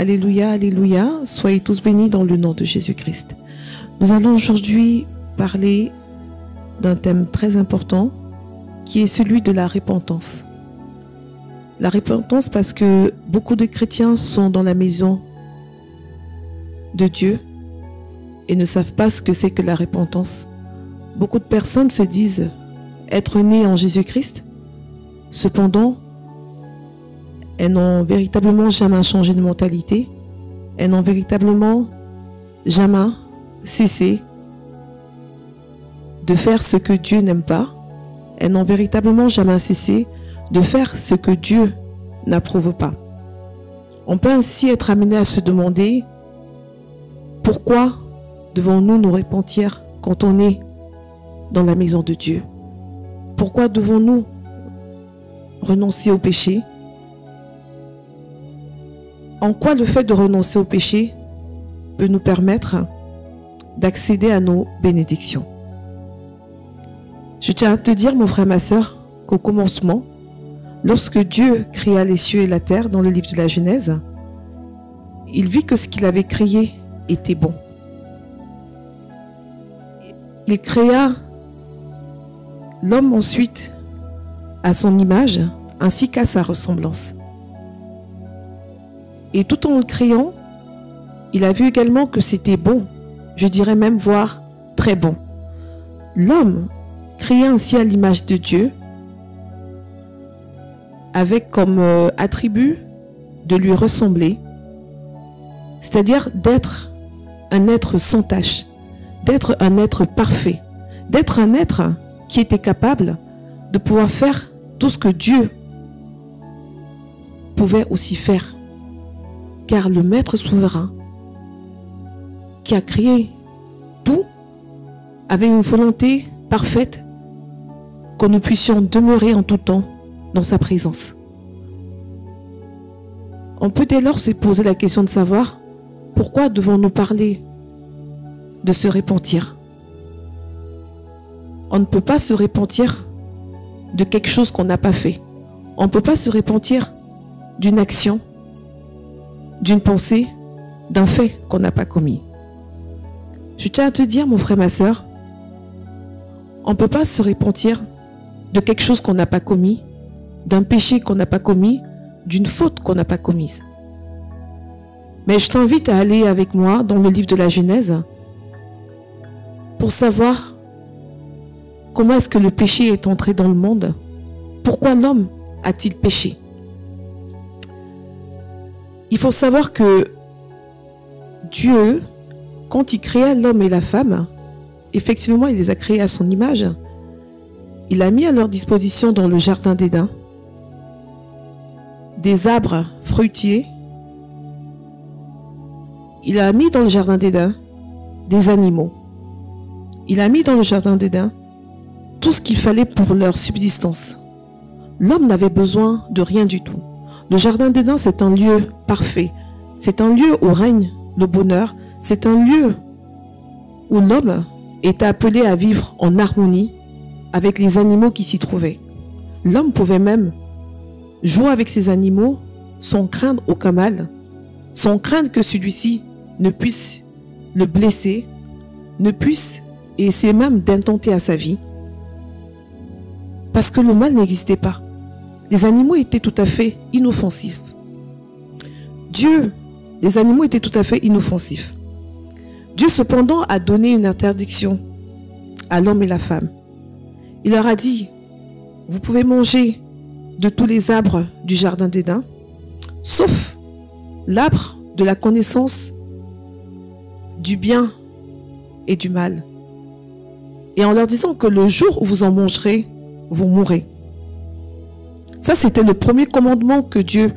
Alléluia, alléluia. Soyez tous bénis dans le nom de Jésus-Christ. Nous allons aujourd'hui parler d'un thème très important qui est celui de la repentance. La repentance parce que beaucoup de chrétiens sont dans la maison de Dieu et ne savent pas ce que c'est que la repentance. Beaucoup de personnes se disent être nées en Jésus-Christ, cependant, elles n'ont véritablement jamais changé de mentalité, elles n'ont véritablement jamais cessé de faire ce que Dieu n'aime pas, elles n'ont véritablement jamais cessé de faire ce que Dieu n'approuve pas. On peut ainsi être amené à se demander pourquoi devons-nous nous repentir quand on est dans la maison de Dieu? Pourquoi devons-nous renoncer au péché? En quoi le fait de renoncer au péché peut nous permettre d'accéder à nos bénédictions? Je tiens à te dire, mon frère, ma sœur, qu'au commencement, lorsque Dieu créa les cieux et la terre dans le livre de la Genèse, il vit que ce qu'il avait créé était bon. Il créa l'homme ensuite à son image ainsi qu'à sa ressemblance. Et tout en le créant, il a vu également que c'était bon, je dirais même voire très bon. L'homme, créé ainsi à l'image de Dieu, avec comme attribut de lui ressembler, c'est-à-dire d'être un être sans tache, d'être un être parfait, d'être un être qui était capable de pouvoir faire tout ce que Dieu pouvait aussi faire. Car le Maître souverain qui a créé tout avait une volonté parfaite que nous puissions demeurer en tout temps dans sa présence. On peut dès lors se poser la question de savoir pourquoi devons-nous parler de se repentir? On ne peut pas se repentir de quelque chose qu'on n'a pas fait. On ne peut pas se repentir d'une action, d'une pensée, d'un fait qu'on n'a pas commis. Je tiens à te dire, mon frère, ma sœur, on ne peut pas se repentir de quelque chose qu'on n'a pas commis, d'un péché qu'on n'a pas commis, d'une faute qu'on n'a pas commise. Mais je t'invite à aller avec moi dans le livre de la Genèse pour savoir comment est-ce que le péché est entré dans le monde. Pourquoi l'homme a-t-il péché? Il faut savoir que Dieu, quand il créa l'homme et la femme, effectivement, il les a créés à son image. Il a mis à leur disposition dans le jardin d'Éden des arbres fruitiers. Il a mis dans le jardin d'Éden des animaux. Il a mis dans le jardin d'Éden tout ce qu'il fallait pour leur subsistance. L'homme n'avait besoin de rien du tout. Le jardin d'Éden, c'est un lieu parfait. C'est un lieu où règne le bonheur. C'est un lieu où l'homme est appelé à vivre en harmonie avec les animaux qui s'y trouvaient. L'homme pouvait même jouer avec ces animaux sans craindre aucun mal, sans craindre que celui-ci ne puisse le blesser, ne puisse essayer même d'intenter à sa vie. Parce que le mal n'existait pas. Les animaux étaient tout à fait inoffensifs. Les animaux étaient tout à fait inoffensifs. Dieu cependant a donné une interdiction à l'homme et la femme. Il leur a dit, vous pouvez manger de tous les arbres du jardin d'Éden, sauf l'arbre de la connaissance du bien et du mal. Et en leur disant que le jour où vous en mangerez, vous mourrez. Ça, c'était le premier commandement que Dieu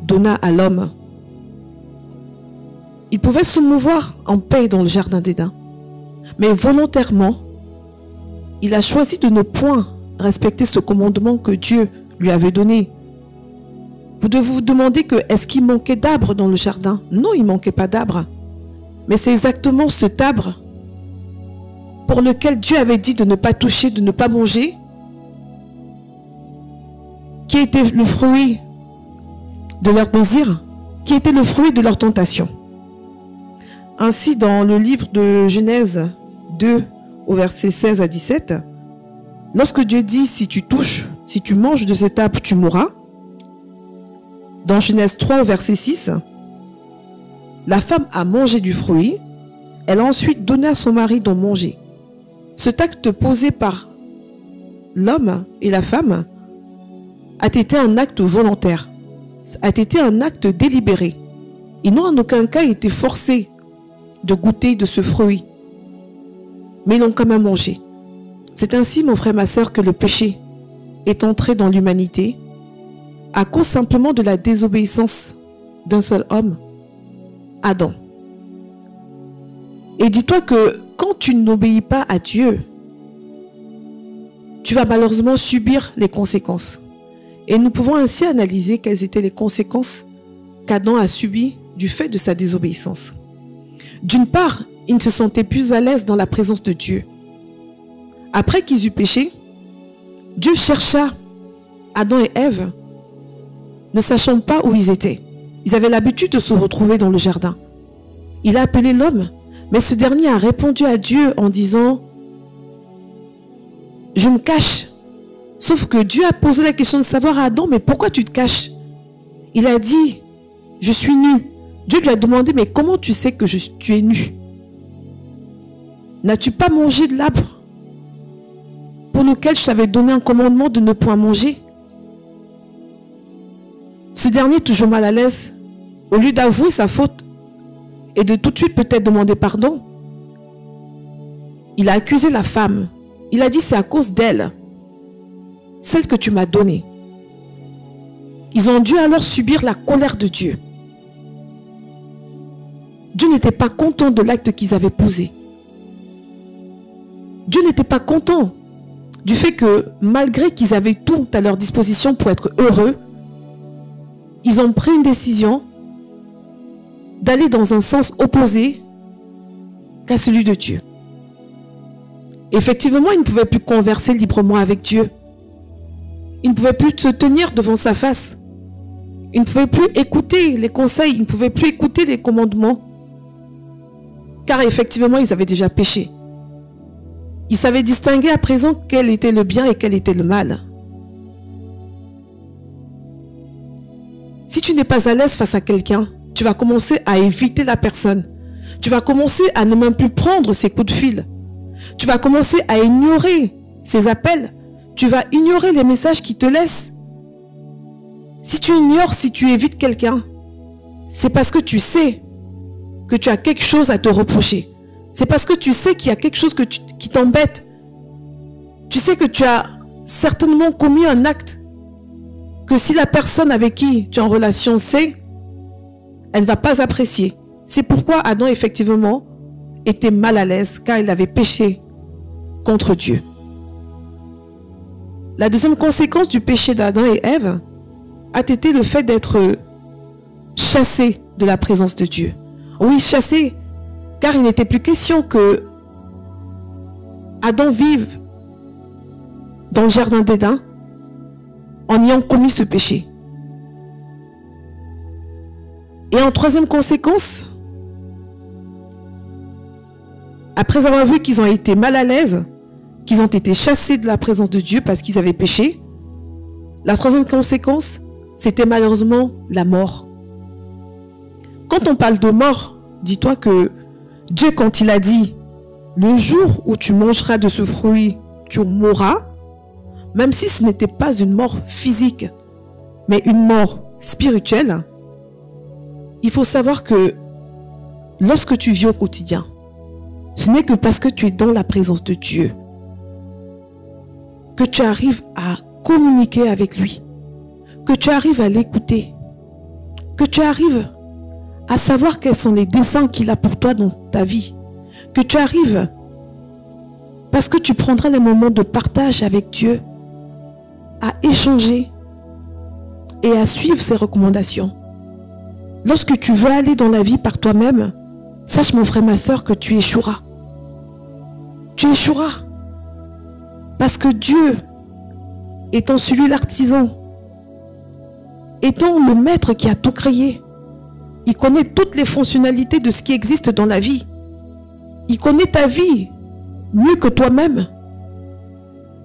donna à l'homme. Il pouvait se mouvoir en paix dans le jardin d'Éden. Mais volontairement, il a choisi de ne point respecter ce commandement que Dieu lui avait donné. Vous devez vous demander que est-ce qu'il manquait d'arbres dans le jardin? Non, il ne manquait pas d'arbres. Mais c'est exactement cet arbre pour lequel Dieu avait dit de ne pas toucher, de ne pas manger, qui était le fruit de leur désir, qui était le fruit de leur tentation. Ainsi, dans le livre de Genèse 2, au verset 16 à 17, lorsque Dieu dit, si tu manges de cet arbre, tu mourras. Dans Genèse 3, au verset 6, la femme a mangé du fruit, elle a ensuite donné à son mari d'en manger. Cet acte posé par l'homme et la femme a été un acte volontaire, a été un acte délibéré. Ils n'ont en aucun cas été forcés de goûter de ce fruit, mais ils l'ont quand même mangé. C'est ainsi, mon frère, ma sœur, que le péché est entré dans l'humanité à cause simplement de la désobéissance d'un seul homme, Adam. Et dis-toi que quand tu n'obéis pas à Dieu, tu vas malheureusement subir les conséquences. Et nous pouvons ainsi analyser quelles étaient les conséquences qu'Adam a subies du fait de sa désobéissance. D'une part, il ne se sentait plus à l'aise dans la présence de Dieu. Après qu'ils eurent péché, Dieu chercha Adam et Ève, ne sachant pas où ils étaient. Ils avaient l'habitude de se retrouver dans le jardin. Il a appelé l'homme, mais ce dernier a répondu à Dieu en disant « Je me cache ». Sauf que Dieu a posé la question de savoir à Adam « Mais pourquoi tu te caches ?» Il a dit « Je suis nu ». Dieu lui a demandé « Mais comment tu sais que tu es nu? N'as-tu pas mangé de l'arbre pour lequel je t'avais donné un commandement de ne point manger ?» Ce dernier, toujours mal à l'aise, au lieu d'avouer sa faute et de tout de suite peut-être demander pardon, il a accusé la femme. Il a dit, c'est à cause d'elle, celle que tu m'as donnée. Ils ont dû alors subir la colère de Dieu. Dieu n'était pas content de l'acte qu'ils avaient posé. Dieu n'était pas content du fait que malgré qu'ils avaient tout à leur disposition pour être heureux, ils ont pris une décision d'aller dans un sens opposé qu'à celui de Dieu. Effectivement, ils ne pouvaient plus converser librement avec Dieu. Ils ne pouvaient plus se tenir devant sa face. Ils ne pouvaient plus écouter les conseils, ils ne pouvaient plus écouter les commandements. Car effectivement, ils avaient déjà péché. Ils savaient distinguer à présent quel était le bien et quel était le mal. Si tu n'es pas à l'aise face à quelqu'un, tu vas commencer à éviter la personne. Tu vas commencer à ne même plus prendre ses coups de fil. Tu vas commencer à ignorer ses appels. Tu vas ignorer les messages qu'il te laisse. Si tu ignores, si tu évites quelqu'un, c'est parce que tu sais que tu as quelque chose à te reprocher. C'est parce que tu sais qu'il y a quelque chose qui t'embête. Tu sais que tu as certainement commis un acte que si la personne avec qui tu es en relation sait, elle ne va pas apprécier. C'est pourquoi Adam, effectivement, était mal à l'aise, car il avait péché contre Dieu. La deuxième conséquence du péché d'Adam et Ève a été le fait d'être chassés de la présence de Dieu. Oui, chassés, car il n'était plus question que Adam vive dans le jardin d'Éden en ayant commis ce péché. Et en troisième conséquence, après avoir vu qu'ils ont été mal à l'aise, qu'ils ont été chassés de la présence de Dieu parce qu'ils avaient péché, la troisième conséquence, c'était malheureusement la mort. Quand on parle de mort, dis-toi que Dieu, quand il a dit « Le jour où tu mangeras de ce fruit, tu mourras », même si ce n'était pas une mort physique, mais une mort spirituelle, il faut savoir que lorsque tu vis au quotidien, ce n'est que parce que tu es dans la présence de Dieu que tu arrives à communiquer avec lui, que tu arrives à l'écouter, que tu arrives à savoir quels sont les desseins qu'il a pour toi dans ta vie, que tu arrives, parce que tu prendras les moments de partage avec Dieu, à échanger et à suivre ses recommandations. Lorsque tu veux aller dans la vie par toi-même, sache mon frère, ma soeur, que tu échoueras. Tu échoueras. Parce que Dieu, étant celui l'artisan, étant le maître qui a tout créé, Il connaît toutes les fonctionnalités de ce qui existe dans la vie. Il connaît ta vie mieux que toi-même.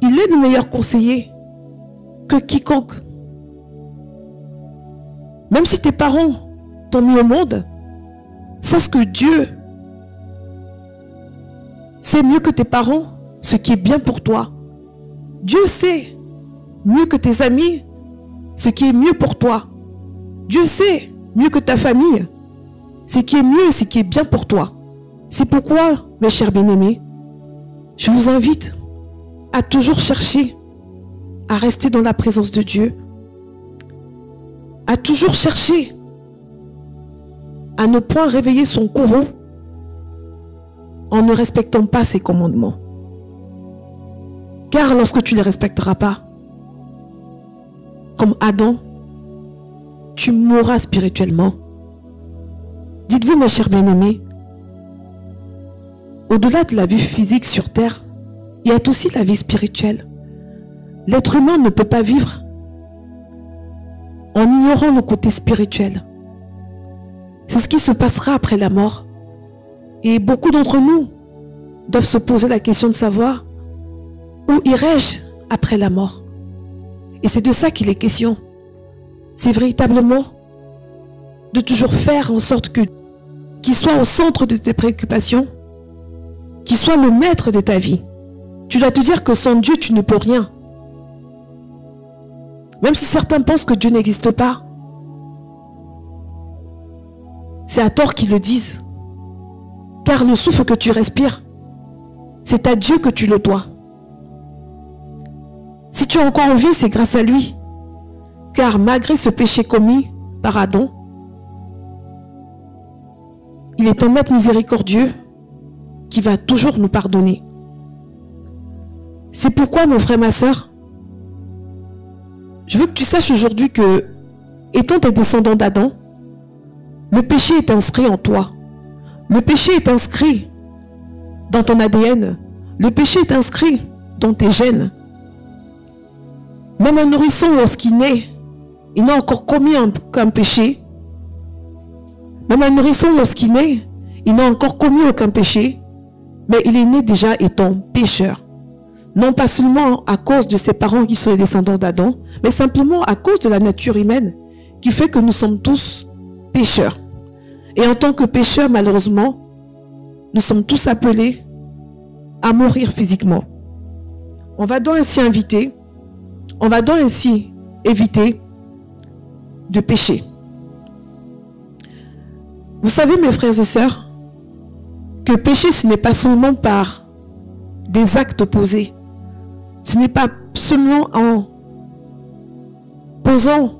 Il est le meilleur conseiller que quiconque. Même si tes parents t'ont mis au monde, sache que Dieu sait mieux que tes parents ce qui est bien pour toi. Dieu sait mieux que tes amis ce qui est mieux pour toi. Dieu sait mieux que ta famille ce qui est mieux et ce qui est bien pour toi. C'est pourquoi, mes chers bien-aimés, je vous invite à toujours chercher à rester dans la présence de Dieu, à toujours chercher à ne point réveiller son courroux en ne respectant pas ses commandements. Car lorsque tu ne les respecteras pas, comme Adam, tu mourras spirituellement. Dites-vous, mes chers bien-aimés, au-delà de la vie physique sur terre, il y a aussi la vie spirituelle. L'être humain ne peut pas vivre en ignorant le côté spirituel. C'est ce qui se passera après la mort. Et beaucoup d'entre nous doivent se poser la question de savoir où irai-je après la mort? Et c'est de ça qu'il est question. C'est véritablement de toujours faire en sorte qu'il soit au centre de tes préoccupations, qu'il soit le maître de ta vie. Tu dois te dire que sans Dieu, tu ne peux rien. Même si certains pensent que Dieu n'existe pas, c'est à tort qu'ils le disent. Car le souffle que tu respires, c'est à Dieu que tu le dois. Si tu es encore en vie, c'est grâce à lui. Car malgré ce péché commis par Adam, il est un maître miséricordieux qui va toujours nous pardonner. C'est pourquoi, mon frère, ma soeur, je veux que tu saches aujourd'hui que, étant des descendants d'Adam, le péché est inscrit en toi. Le péché est inscrit dans ton ADN. Le péché est inscrit dans tes gènes. Même un nourrisson, lorsqu'il naît, il n'a encore commis aucun péché. Même un nourrisson, lorsqu'il naît, il n'a encore commis aucun péché, mais il est né déjà étant pécheur. Non pas seulement à cause de ses parents qui sont les descendants d'Adam, mais simplement à cause de la nature humaine qui fait que nous sommes tous pécheurs. Et en tant que pécheurs, malheureusement, nous sommes tous appelés à mourir physiquement. On va donc ainsi éviter de pécher. Vous savez, mes frères et sœurs, que pécher, ce n'est pas seulement par des actes posés. Ce n'est pas seulement en posant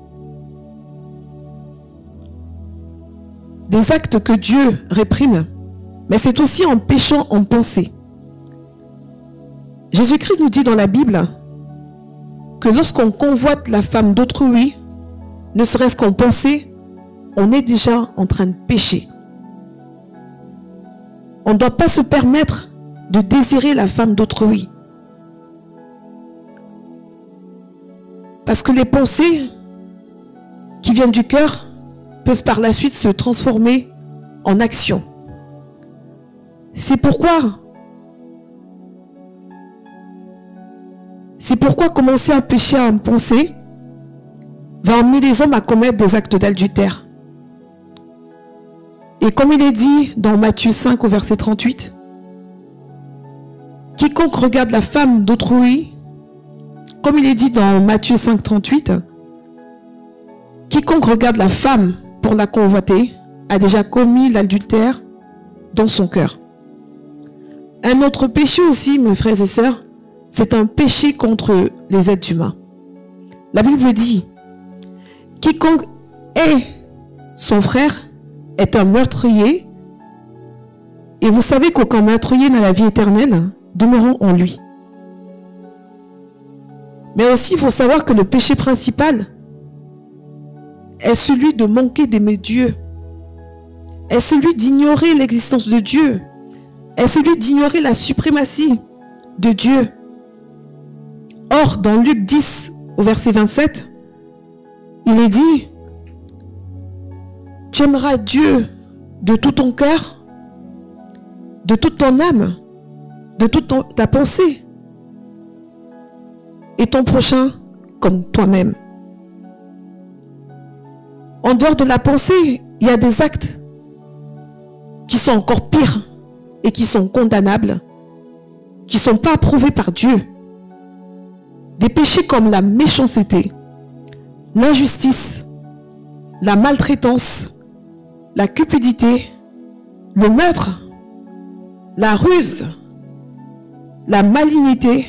des actes que Dieu réprime, mais c'est aussi en péchant en pensée. Jésus-Christ nous dit dans la Bible que lorsqu'on convoite la femme d'autrui, ne serait-ce qu'en pensée, on est déjà en train de pécher. On ne doit pas se permettre de désirer la femme d'autrui. Parce que les pensées qui viennent du cœur peuvent par la suite se transformer en action. C'est pourquoi commencer à pécher en pensée va emmener les hommes à commettre des actes d'adultère. Et comme il est dit dans Matthieu 5 au verset 38, quiconque regarde la femme d'autrui, comme il est dit dans Matthieu 5, 38, quiconque regarde la femme pour la convoiter a déjà commis l'adultère dans son cœur. Un autre péché aussi, mes frères et sœurs, c'est un péché contre les êtres humains. La Bible dit, quiconque est son frère est un meurtrier, et vous savez qu'aucun meurtrier n'a la vie éternelle demeurant en lui. Mais aussi, il faut savoir que le péché principal est celui de manquer d'aimer Dieu, est celui d'ignorer l'existence de Dieu, est celui d'ignorer la suprématie de Dieu. Or, dans Luc 10, au verset 27, il est dit, Tu aimeras Dieu de tout ton cœur, de toute ton âme, de toute ta pensée, et ton prochain comme toi-même. En dehors de la pensée, il y a des actes qui sont encore pires et qui sont condamnables, qui ne sont pas approuvés par Dieu. Des péchés comme la méchanceté, l'injustice, la maltraitance, la cupidité, le meurtre, la ruse, la malignité,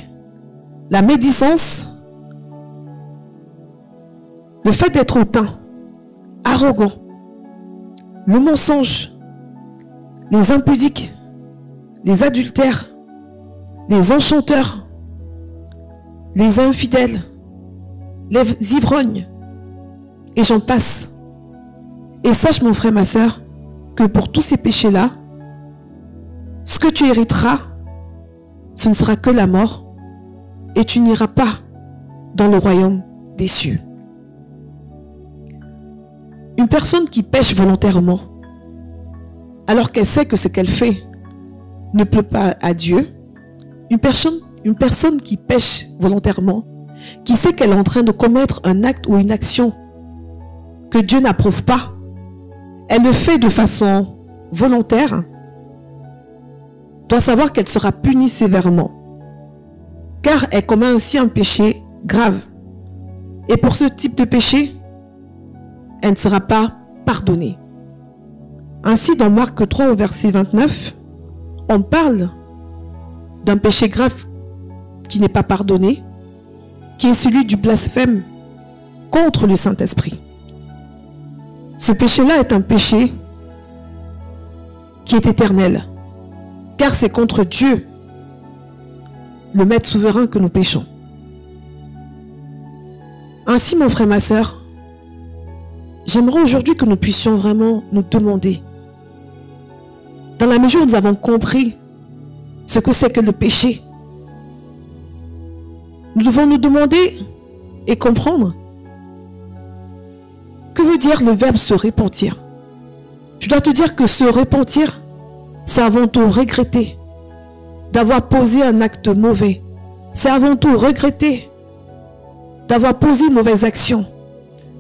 la médisance, le fait d'être hautain, arrogant, le mensonge, les impudiques, les adultères, les enchanteurs, les infidèles, les ivrognes, et j'en passe. Et sache, mon frère, ma soeur, que pour tous ces péchés-là, ce que tu hériteras, ce ne sera que la mort, et tu n'iras pas dans le royaume des cieux. Une personne qui pêche volontairement, alors qu'elle sait que ce qu'elle fait ne plaît pas à Dieu, une personne qui pêche volontairement, qui sait qu'elle est en train de commettre un acte ou une action que Dieu n'approuve pas, elle le fait de façon volontaire, doit savoir qu'elle sera punie sévèrement, car elle commet ainsi un péché grave. Et pour ce type de péché, elle ne sera pas pardonnée. Ainsi, dans Marc 3 au verset 29, on parle d'un péché grave qui n'est pas pardonné, qui est celui du blasphème contre le Saint-Esprit. Ce péché-là est un péché qui est éternel, car c'est contre Dieu, le Maître souverain, que nous péchons. Ainsi, mon frère, ma soeur, j'aimerais aujourd'hui que nous puissions vraiment nous demander, dans la mesure où nous avons compris ce que c'est que le péché, nous devons nous demander et comprendre que veut dire le verbe se repentir. Je dois te dire que se repentir, c'est avant tout regretter d'avoir posé un acte mauvais. C'est avant tout regretter d'avoir posé une mauvaise action.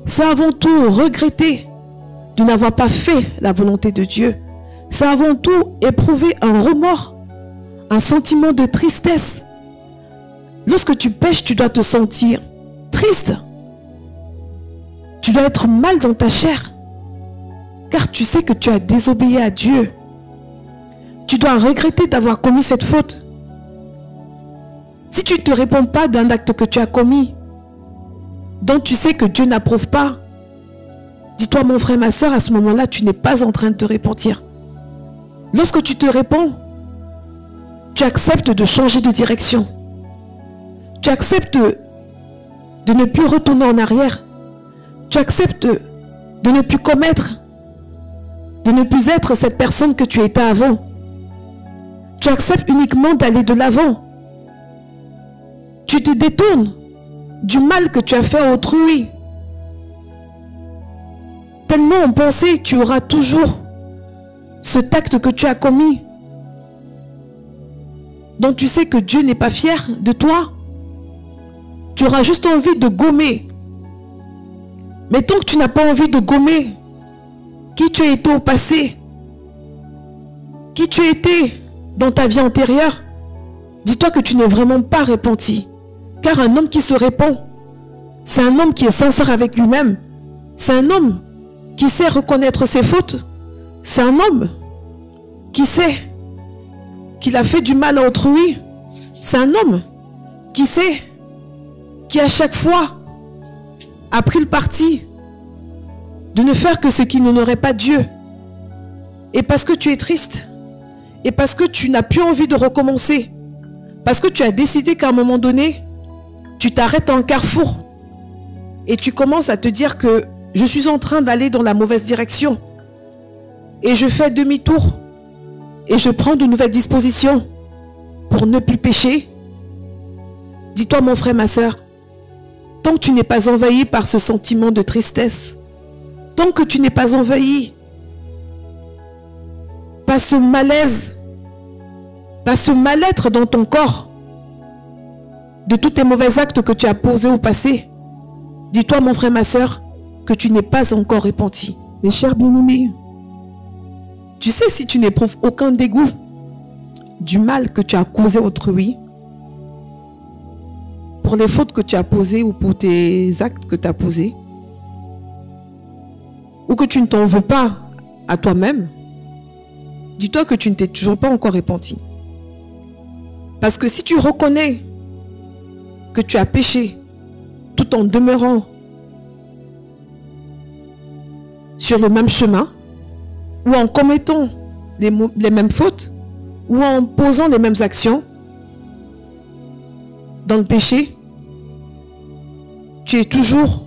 C'est avant tout regretter de n'avoir pas fait la volonté de Dieu. C'est avant tout éprouver un remords, un sentiment de tristesse. Lorsque tu pêches, tu dois te sentir triste. Tu dois être mal dans ta chair, car tu sais que tu as désobéi à Dieu. Tu dois regretter d'avoir commis cette faute. Si tu ne te réponds pas d'un acte que tu as commis, dont tu sais que Dieu n'approuve pas, dis-toi, mon frère, ma soeur, à ce moment-là, tu n'es pas en train de te repentir. Lorsque tu te réponds, tu acceptes de changer de direction. Tu acceptes de ne plus retourner en arrière. Tu acceptes de ne plus commettre, de ne plus être cette personne que tu étais avant. Tu acceptes uniquement d'aller de l'avant. Tu te détournes du mal que tu as fait à autrui. Tellement on pensait que tu auras toujours cet acte que tu as commis, dont tu sais que Dieu n'est pas fier de toi. Tu auras juste envie de gommer. Mais tant que tu n'as pas envie de gommer qui tu as été au passé, qui tu as été dans ta vie antérieure, dis-toi que tu n'es vraiment pas repenti. Car un homme qui se répand, c'est un homme qui est sincère avec lui-même. C'est un homme qui sait reconnaître ses fautes. C'est un homme qui sait qu'il a fait du mal à autrui. C'est un homme qui sait, qui à chaque fois a pris le parti de ne faire que ce qui n'honorait pas Dieu. Et parce que tu es triste, et parce que tu n'as plus envie de recommencer, parce que tu as décidé qu'à un moment donné, tu t'arrêtes à un carrefour et tu commences à te dire que je suis en train d'aller dans la mauvaise direction et je fais demi-tour et je prends de nouvelles dispositions pour ne plus pécher. Dis-toi, mon frère, ma soeur, tant que tu n'es pas envahi par ce sentiment de tristesse, tant que tu n'es pas envahi pas ce malaise, pas ce mal-être dans ton corps, de tous tes mauvais actes que tu as posés au passé. Dis-toi, mon frère, ma soeur, que tu n'es pas encore repenti. Mes chers bien-aimés, tu sais, si tu n'éprouves aucun dégoût du mal que tu as causé autrui, pour les fautes que tu as posées ou pour tes actes que tu as posés, ou que tu ne t'en veux pas à toi-même, dis-toi que tu ne t'es toujours pas encore repenti. Parce que si tu reconnais que tu as péché tout en demeurant sur le même chemin, ou en commettant les mêmes fautes, ou en posant les mêmes actions dans le péché, tu es toujours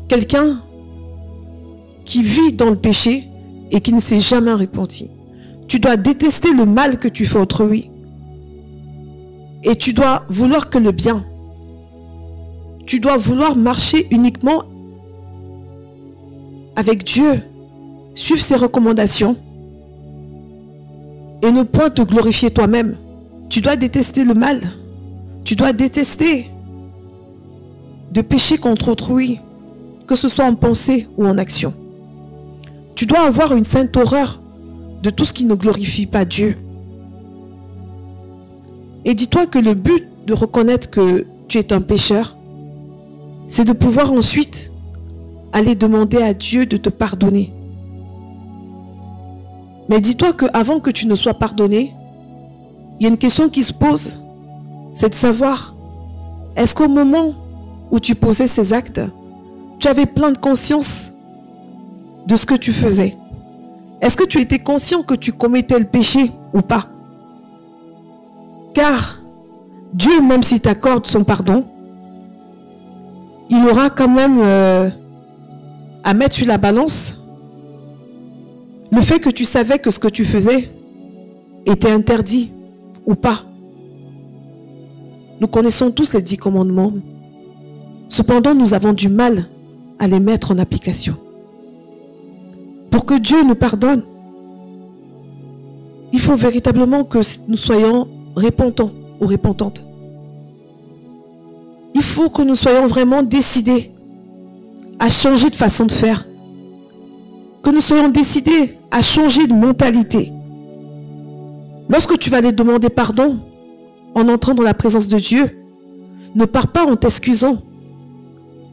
quelqu'un qui vit dans le péché et qui ne s'est jamais repenti. Tu dois détester le mal que tu fais autrui. Et tu dois vouloir que le bien. Tu dois vouloir marcher uniquement avec Dieu, suivre ses recommandations et ne point te glorifier toi-même. Tu dois détester le mal. Tu dois détester de pécher contre autrui, que ce soit en pensée ou en action. Tu dois avoir une sainte horreur de tout ce qui ne glorifie pas Dieu. Et dis-toi que le but de reconnaître que tu es un pécheur, c'est de pouvoir ensuite aller demander à Dieu de te pardonner. Mais dis-toi qu'avant que tu ne sois pardonné, il y a une question qui se pose, c'est de savoir, est-ce qu'au moment où tu posais ces actes, tu avais plein de conscience de ce que tu faisais? Est-ce que tu étais conscient que tu commettais le péché ou pas? Car Dieu, même s'il t'accorde son pardon, il aura quand même à mettre sur la balance le fait que tu savais que ce que tu faisais était interdit ou pas. Nous connaissons tous les 10 commandements. Cependant, nous avons du mal à les mettre en application. Pour que Dieu nous pardonne, il faut véritablement que nous soyons repentants ou repentantes. Il faut que nous soyons vraiment décidés à changer de façon de faire. Que nous soyons décidés à changer de mentalité. Lorsque tu vas aller demander pardon en entrant dans la présence de Dieu, ne pars pas en t'excusant.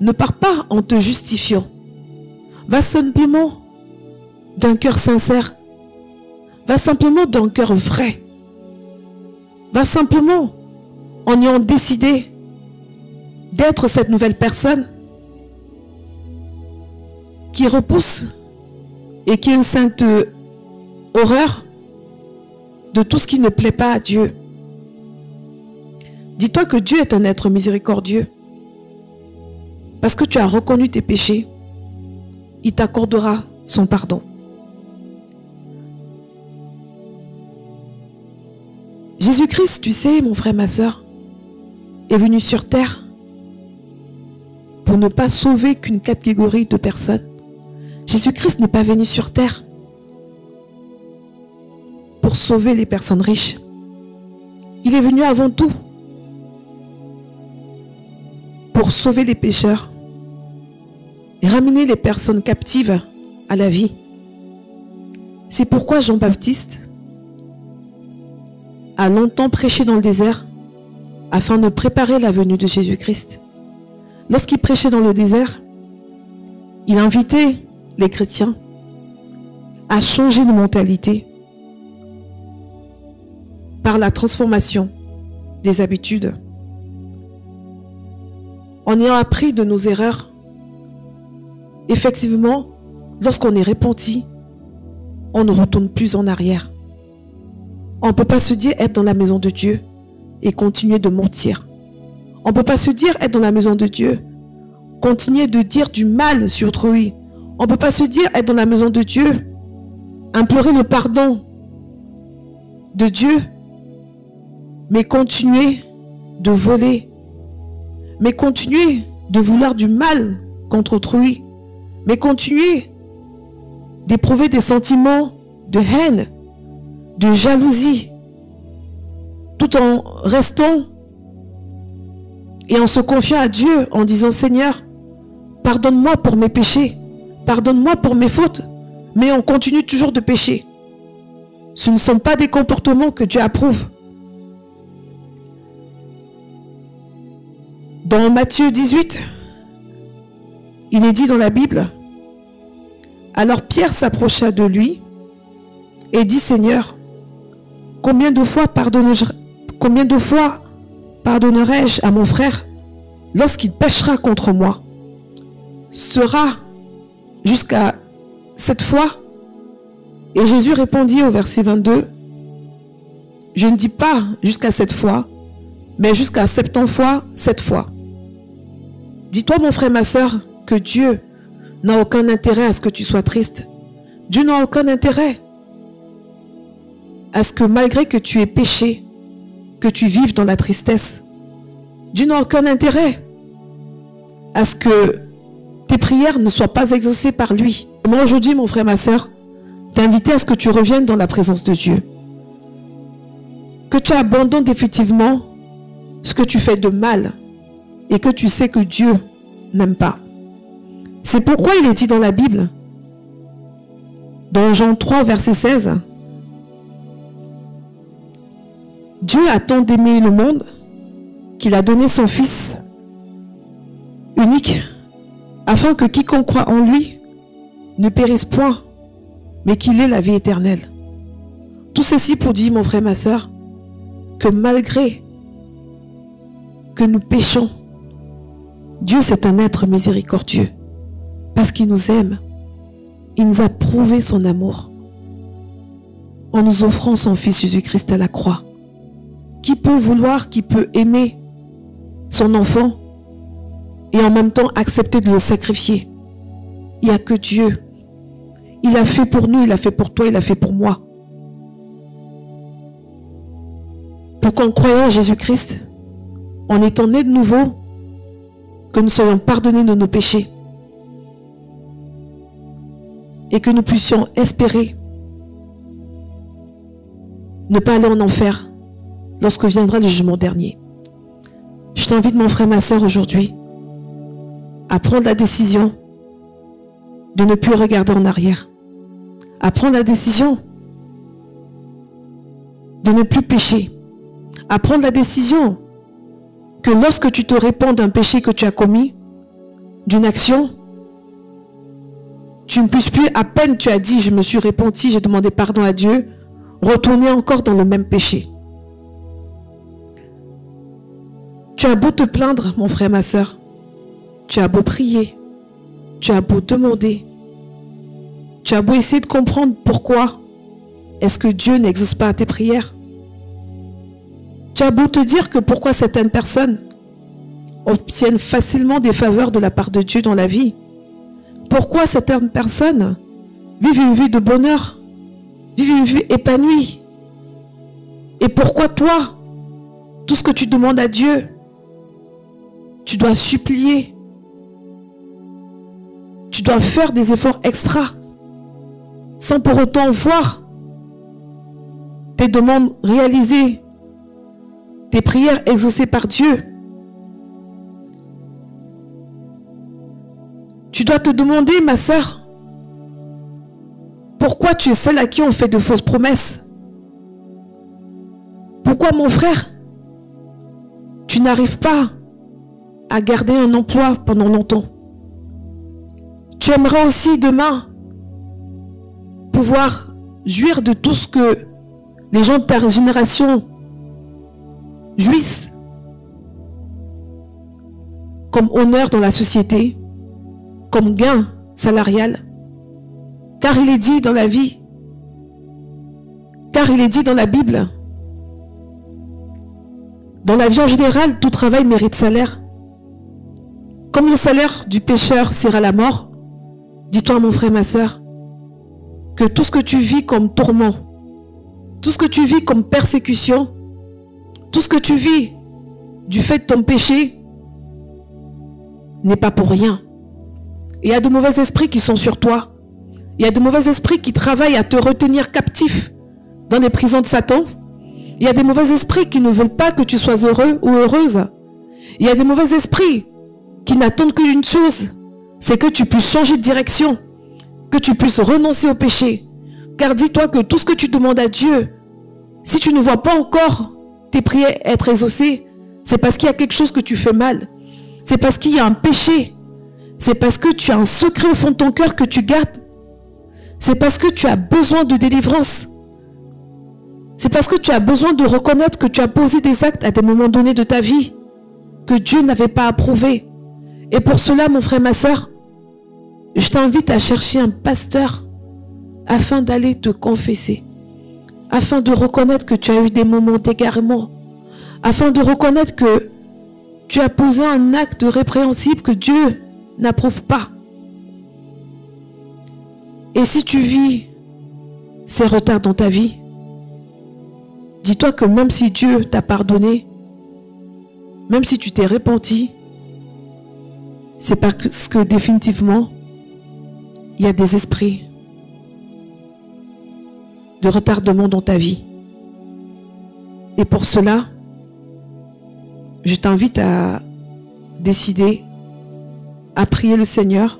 Ne pars pas en te justifiant. Va simplement d'un cœur sincère. Va simplement d'un cœur vrai. Va simplement en ayant décidé d'être cette nouvelle personne qui repousse et qui a une sainte horreur de tout ce qui ne plaît pas à Dieu. Dis-toi que Dieu est un être miséricordieux. Parce que tu as reconnu tes péchés, il t'accordera son pardon. Jésus-Christ, tu sais, mon frère, ma soeur, est venu sur terre pour ne pas sauver qu'une catégorie de personnes. Jésus-Christ n'est pas venu sur terre pour sauver les personnes riches. Il est venu avant tout pour sauver les pécheurs et ramener les personnes captives à la vie. C'est pourquoi Jean-Baptiste a longtemps prêché dans le désert afin de préparer la venue de Jésus-Christ. Lorsqu'il prêchait dans le désert, il invitait les chrétiens à changer de mentalité par la transformation des habitudes. En ayant appris de nos erreurs, effectivement, lorsqu'on est repenti, on ne retourne plus en arrière. On ne peut pas se dire être dans la maison de Dieu et continuer de mentir. On ne peut pas se dire être dans la maison de Dieu, continuer de dire du mal sur autrui. On ne peut pas se dire être dans la maison de Dieu, implorer le pardon de Dieu, mais continuer de voler, mais continuer de vouloir du mal contre autrui, mais continuer d'éprouver des sentiments de haine de jalousie, tout en restant et en se confiant à Dieu, en disant, Seigneur, pardonne-moi pour mes péchés, pardonne-moi pour mes fautes, mais on continue toujours de pécher. Ce ne sont pas des comportements que Dieu approuve. Dans Matthieu 18, il est dit dans la Bible, alors Pierre s'approcha de lui et dit, Seigneur, combien de fois pardonnerai-je à mon frère lorsqu'il péchera contre moi? Sera jusqu'à 7 fois? Et Jésus répondit au verset 22, je ne dis pas jusqu'à 7 fois, mais jusqu'à 70 fois, 7 fois. Dis-toi, mon frère, ma soeur, que Dieu n'a aucun intérêt à ce que tu sois triste. Dieu n'a aucun intérêt à ce que malgré que tu aies péché, que tu vives dans la tristesse. Dieu n'a aucun intérêt à ce que tes prières ne soient pas exaucées par lui. Moi aujourd'hui, mon frère, ma soeur, t'inviter à ce que tu reviennes dans la présence de Dieu. Que tu abandonnes définitivement ce que tu fais de mal et que tu sais que Dieu n'aime pas. C'est pourquoi il est dit dans la Bible, dans Jean 3, verset 16, Dieu a tant aimé le monde qu'il a donné son Fils unique afin que quiconque croit en lui ne périsse point, mais qu'il ait la vie éternelle. Tout ceci pour dire, mon frère, ma soeur, que malgré que nous péchons, Dieu c'est un être miséricordieux parce qu'il nous aime. Il nous a prouvé son amour en nous offrant son Fils Jésus-Christ à la croix. Qui peut vouloir, qui peut aimer son enfant et en même temps accepter de le sacrifier? Il n'y a que Dieu. Il a fait pour nous, il a fait pour toi, il a fait pour moi. Pour qu'en croyant en Jésus-Christ, en étant nés de nouveau, que nous soyons pardonnés de nos péchés et que nous puissions espérer ne pas aller en enfer lorsque viendra le jugement dernier. Je t'invite, mon frère, ma soeur, aujourd'hui, à prendre la décision de ne plus regarder en arrière, à prendre la décision de ne plus pécher, à prendre la décision que lorsque tu te répands d'un péché que tu as commis, d'une action, tu ne puisses plus, à peine tu as dit, je me suis repenti, j'ai demandé pardon à Dieu, retourner encore dans le même péché. Tu as beau te plaindre, mon frère, ma soeur, tu as beau prier, tu as beau demander, tu as beau essayer de comprendre pourquoi est-ce que Dieu n'exauce pas tes prières. Tu as beau te dire que pourquoi certaines personnes obtiennent facilement des faveurs de la part de Dieu dans la vie. Pourquoi certaines personnes vivent une vie de bonheur, vivent une vie épanouie. Et pourquoi toi, tout ce que tu demandes à Dieu, tu dois supplier. Tu dois faire des efforts extra sans pour autant voir tes demandes réalisées, tes prières exaucées par Dieu. Tu dois te demander, ma sœur, pourquoi tu es celle à qui on fait de fausses promesses? Pourquoi, mon frère, tu n'arrives pas à garder un emploi pendant longtemps? Tu aimerais aussi demain pouvoir jouir de tout ce que les gens de ta génération jouissent comme honneur dans la société, comme gain salarial. Car il est dit dans la vie, car il est dit dans la Bible, dans la vie en général, tout travail mérite salaire. Comme le salaire du pécheur sera la mort, dis-toi, mon frère, ma soeur, que tout ce que tu vis comme tourment, tout ce que tu vis comme persécution, tout ce que tu vis du fait de ton péché n'est pas pour rien. Il y a de mauvais esprits qui sont sur toi. Il y a de mauvais esprits qui travaillent à te retenir captif dans les prisons de Satan. Il y a des mauvais esprits qui ne veulent pas que tu sois heureux ou heureuse. Il y a des mauvais esprits qui n'attendent qu'une chose, c'est que tu puisses changer de direction, que tu puisses renoncer au péché. Car dis-toi que tout ce que tu demandes à Dieu, si tu ne vois pas encore tes prières être exaucées, c'est parce qu'il y a quelque chose que tu fais mal. C'est parce qu'il y a un péché. C'est parce que tu as un secret au fond de ton cœur que tu gardes. C'est parce que tu as besoin de délivrance. C'est parce que tu as besoin de reconnaître que tu as posé des actes à des moments donnés de ta vie que Dieu n'avait pas approuvé. Et pour cela, mon frère, ma soeur, je t'invite à chercher un pasteur afin d'aller te confesser, afin de reconnaître que tu as eu des moments d'égarement, afin de reconnaître que tu as posé un acte répréhensible que Dieu n'approuve pas. Et si tu vis ces retards dans ta vie, dis-toi que même si Dieu t'a pardonné, même si tu t'es repenti, c'est parce que définitivement, il y a des esprits de retardement dans ta vie. Et pour cela, je t'invite à décider, à prier le Seigneur,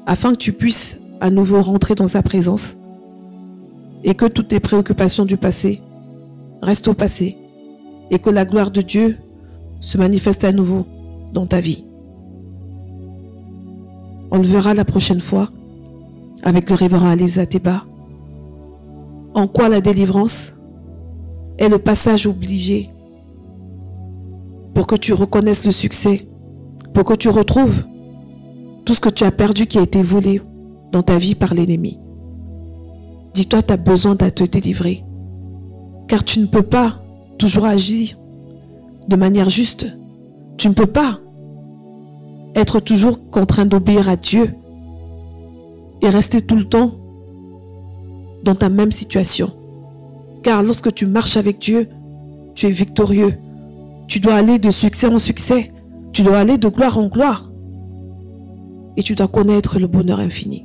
afin que tu puisses à nouveau rentrer dans sa présence et que toutes tes préoccupations du passé restent au passé et que la gloire de Dieu se manifeste à nouveau dans ta vie. On le verra la prochaine fois avec le révérend Alif Zateba. En quoi la délivrance est le passage obligé pour que tu reconnaisses le succès, pour que tu retrouves tout ce que tu as perdu qui a été volé dans ta vie par l'ennemi. Dis-toi, tu as besoin de te délivrer. Car tu ne peux pas toujours agir de manière juste. Tu ne peux pas être toujours contraint d'obéir à Dieu et rester tout le temps dans ta même situation. Car lorsque tu marches avec Dieu, tu es victorieux. Tu dois aller de succès en succès. Tu dois aller de gloire en gloire. Et tu dois connaître le bonheur infini.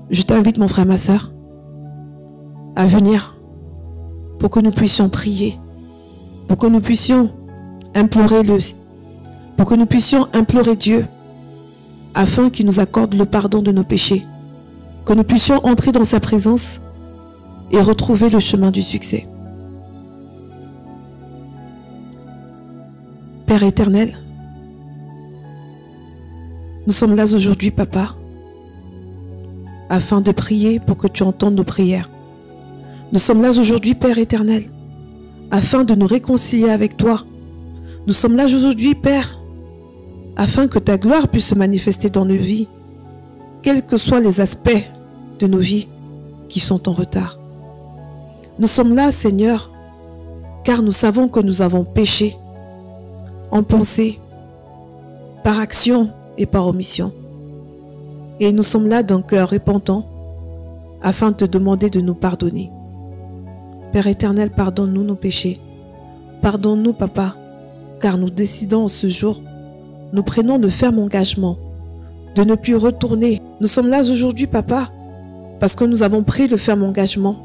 Je t'invite, mon frère, ma soeur, à venir pour que nous puissions prier, pour que nous puissions implorer Dieu afin qu'il nous accorde le pardon de nos péchés, que nous puissions entrer dans sa présence et retrouver le chemin du succès. Père éternel, nous sommes là aujourd'hui, Papa, afin de prier pour que tu entendes nos prières. Nous sommes là aujourd'hui, Père éternel, afin de nous réconcilier avec toi. Nous sommes là aujourd'hui, Père, afin que ta gloire puisse se manifester dans nos vies, quels que soient les aspects de nos vies qui sont en retard. Nous sommes là, Seigneur, car nous savons que nous avons péché en pensée, par action et par omission. Et nous sommes là d'un cœur repentant afin de te demander de nous pardonner. Père éternel, pardonne-nous nos péchés. Pardonne-nous, Papa, car nous décidons en ce jour, nous prenons le ferme engagement de ne plus retourner. Nous sommes là aujourd'hui, Papa, parce que nous avons pris le ferme engagement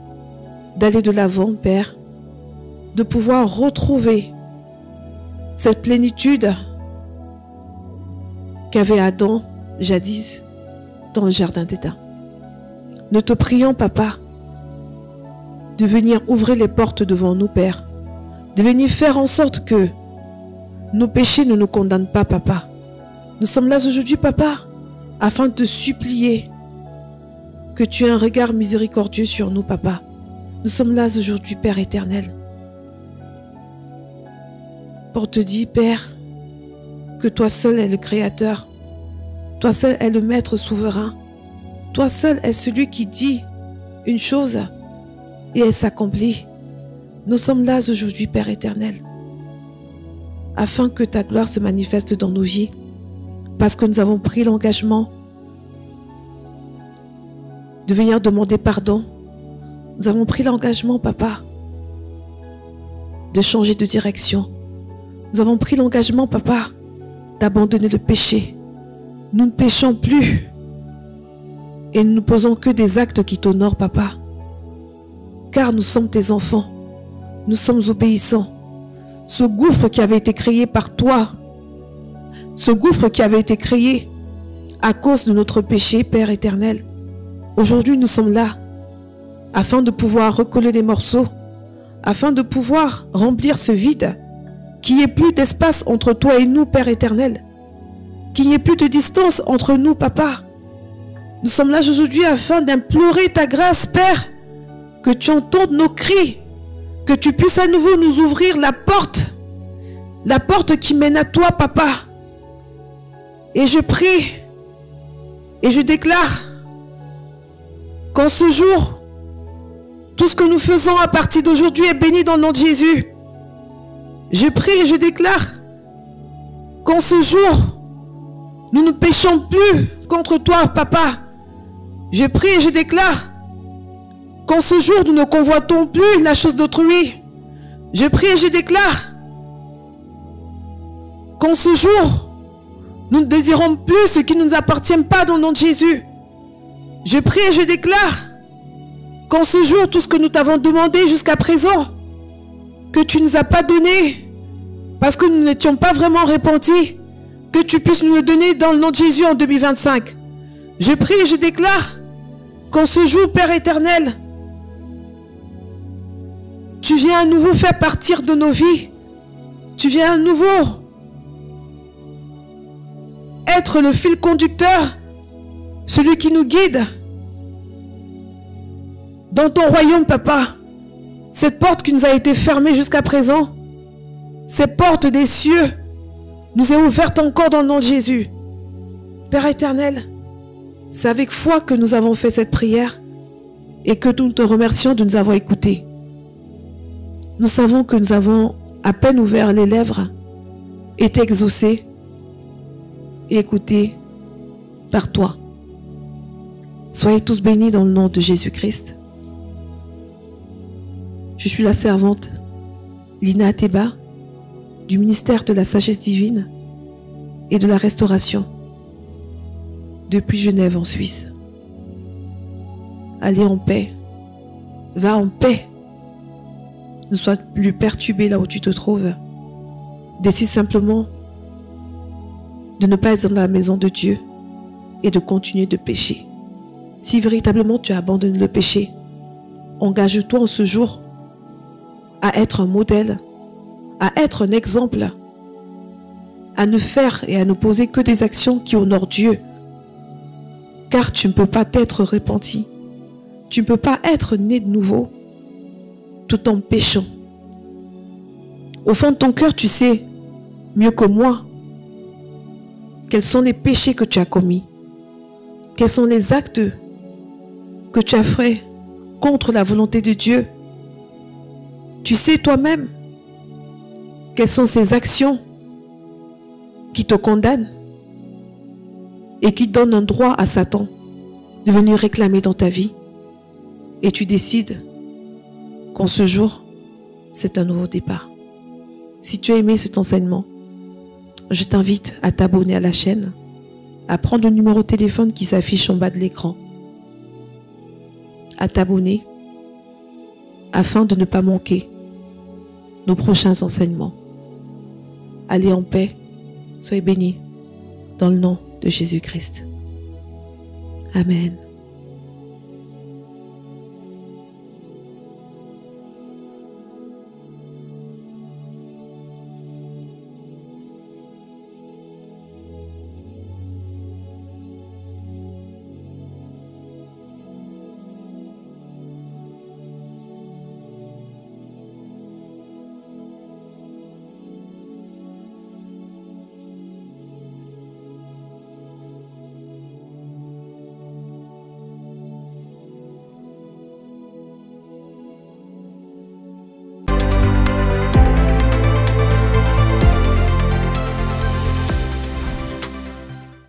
d'aller de l'avant, Père, de pouvoir retrouver cette plénitude qu'avait Adam jadis dans le jardin d'Éden. Nous te prions, Papa, de venir ouvrir les portes devant nous, Père, de venir faire en sorte que nos péchés ne nous condamnent pas, Papa. Nous sommes là aujourd'hui, Papa, afin de te supplier que tu aies un regard miséricordieux sur nous, Papa. Nous sommes là aujourd'hui, Père éternel, pour te dire, Père, que toi seul es le Créateur, toi seul es le Maître souverain, toi seul es celui qui dit une chose et elle s'accomplit. Nous sommes là aujourd'hui, Père éternel, afin que ta gloire se manifeste dans nos vies, parce que nous avons pris l'engagement de venir demander pardon. Nous avons pris l'engagement, Papa, de changer de direction. Nous avons pris l'engagement, Papa, d'abandonner le péché. Nous ne péchons plus et nous ne posons que des actes qui t'honorent, Papa. car nous sommes tes enfants. Nous sommes obéissants. Ce gouffre qui avait été créé par toi, ce gouffre qui avait été créé à cause de notre péché, Père éternel, aujourd'hui nous sommes là afin de pouvoir recoller les morceaux, afin de pouvoir remplir ce vide, qu'il n'y ait plus d'espace entre toi et nous, Père éternel, qu'il n'y ait plus de distance entre nous, Papa. Nous sommes là aujourd'hui afin d'implorer ta grâce, Père, que tu entendes nos cris, que tu puisses à nouveau nous ouvrir la porte qui mène à toi, Papa. Et je prie et je déclare qu'en ce jour, tout ce que nous faisons à partir d'aujourd'hui est béni dans le nom de Jésus. Je prie et je déclare qu'en ce jour, nous ne péchons plus contre toi, Papa. Je prie et je déclare qu'en ce jour, nous ne convoitons plus la chose d'autrui. Je prie et je déclare qu'en ce jour, nous ne désirons plus ce qui ne nous appartient pas dans le nom de Jésus. Je prie et je déclare qu'en ce jour, tout ce que nous t'avons demandé jusqu'à présent, que tu ne nous as pas donné, parce que nous n'étions pas vraiment repentis, que tu puisses nous le donner dans le nom de Jésus en 2025. Je prie et je déclare qu'en ce jour, Père éternel, tu viens à nouveau faire partir de nos vies. Tu viens à nouveau être le fil conducteur, celui qui nous guide dans ton royaume, Papa. Cette porte qui nous a été fermée jusqu'à présent, cette porte des cieux nous est ouverte encore dans le nom de Jésus. Père éternel, c'est avec foi que nous avons fait cette prière et que nous te remercions de nous avoir écoutés. Nous savons que nous avons à peine ouvert les lèvres, été exaucés et écoutés par toi. Soyez tous bénis dans le nom de Jésus-Christ. Je suis la servante Lina Ateba du ministère de la sagesse divine et de la restauration depuis Genève en Suisse. Allez en paix, va en paix. Ne sois plus perturbé là où tu te trouves. Décide simplement de ne pas être dans la maison de Dieu et de continuer de pécher. Si véritablement tu as abandonné le péché, engage-toi en ce jour à être un modèle, à être un exemple, à ne faire et à ne poser que des actions qui honorent Dieu. Car tu ne peux pas t'être repenti. Tu ne peux pas être né de nouveau tout en péchant. Au fond de ton cœur, tu sais mieux que moi quels sont les péchés que tu as commis, quels sont les actes que tu as faits contre la volonté de Dieu. Tu sais toi-même quelles sont ces actions qui te condamnent et qui donnent un droit à Satan de venir réclamer dans ta vie. Et tu décides qu'en ce jour, c'est un nouveau départ. Si tu as aimé cet enseignement, je t'invite à t'abonner à la chaîne, à prendre le numéro de téléphone qui s'affiche en bas de l'écran, à t'abonner afin de ne pas manquer nos prochains enseignements. Allez en paix, soyez bénis dans le nom de Jésus-Christ. Amen.